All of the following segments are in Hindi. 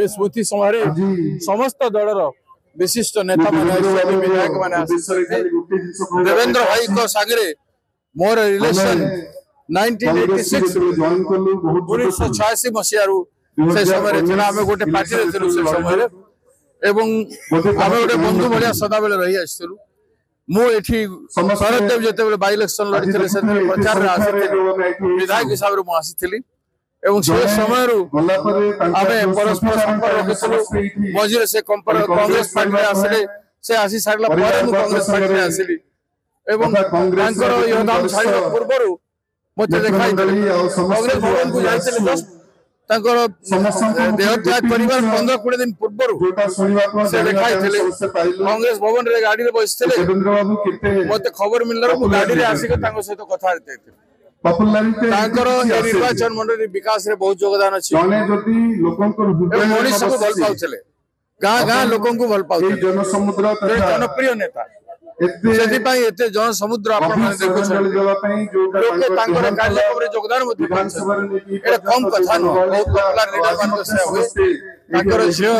स्मृति समय समस्त दलर विशिष्ट नेता विधायक मैंने देवेंद्र भाई को सागरे मोर रिलेशन 1986 मसीह से समय गोटे पार्टी से समय एवं आम गोटे बंधु भाया सदा बेले रही आसलु मुझे शरद देव जो बाई इलेक्शन लड़ी प्रचार विधायक हिसाब से मुझे एवं से समय आम परस्पर संपर्क रखिलु मझे से कांग्रेस पार्टी आसिले से आसी सारा कांग्रेस पार्टी आसिली योगदान छाड़ा पूर्व मत देखा कांग्रेस भवन को जाते जस्ट देह त्याग कर 15-20 दिन पूर्व से देखा कांग्रेस भवन रे गाड़ी रे बसते मत खबर मिलला गाड़ी रे आसिक सहित कथा निर्वाचन मंडल विकास रे बहुत योगदान अच्छी मनीष को भल पाउले गाँ गाँ लोक भल पाउले जनप्रिय नेता जन समुद्र योगदान कम कथा झील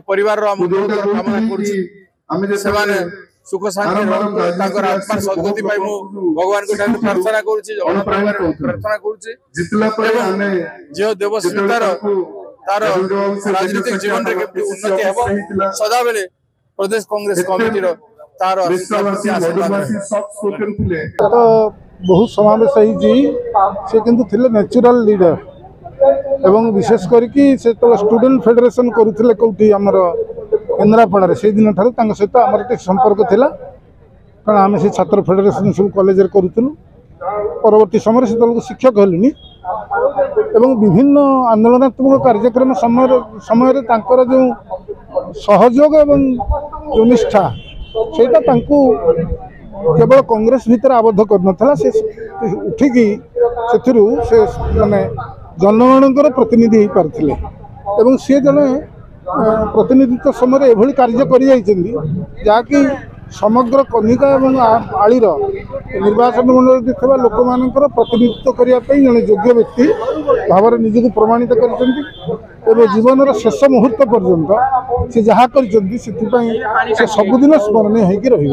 परिवार कामना कर सुख शांति आत्मा सदगति भगवान को प्रार्थना प्रार्थना कर देवस्मितार तार राजनीतिक जीवन में उन्नति है सदा बेले प्रदेश कांग्रेस कमिटी तार बहुत समावेश से किंतु थिले नेचुरल लीडर एवं विशेष करके से तो स्टूडेंट फेडरेशन करुले कौटी आमर केन्द्रापड़ा से दिन ठार सहित आमर संपर्क थिला कारण आम से छात्र फेडरेशन सब कॉलेज करूँ परवर्ती समय से शिक्षक हलुनी एवं विभिन्न आंदोलनात्मक कार्यक्रम समय जो सहयोग एवं जो निष्ठा से केवल कांग्रेस भीतर आबद्ध करना से उठिकी से माने जनगणर प्रतिनिधि हो पारे एवं सी जड़े प्रतिनिधित्व समय एभली कार्य कर जहाँकि समग्र कनिका एवं आलीर निर्वाचन मंडल थोड़ा लोक मान प्रतिनिधित्व करने जड़े योग्य व्यक्ति भाव निजक प्रमाणित कर जीवन शेष मुहूर्त पर्यंत से जहाँ कर सबुदिन स्मरणीय होगी रही।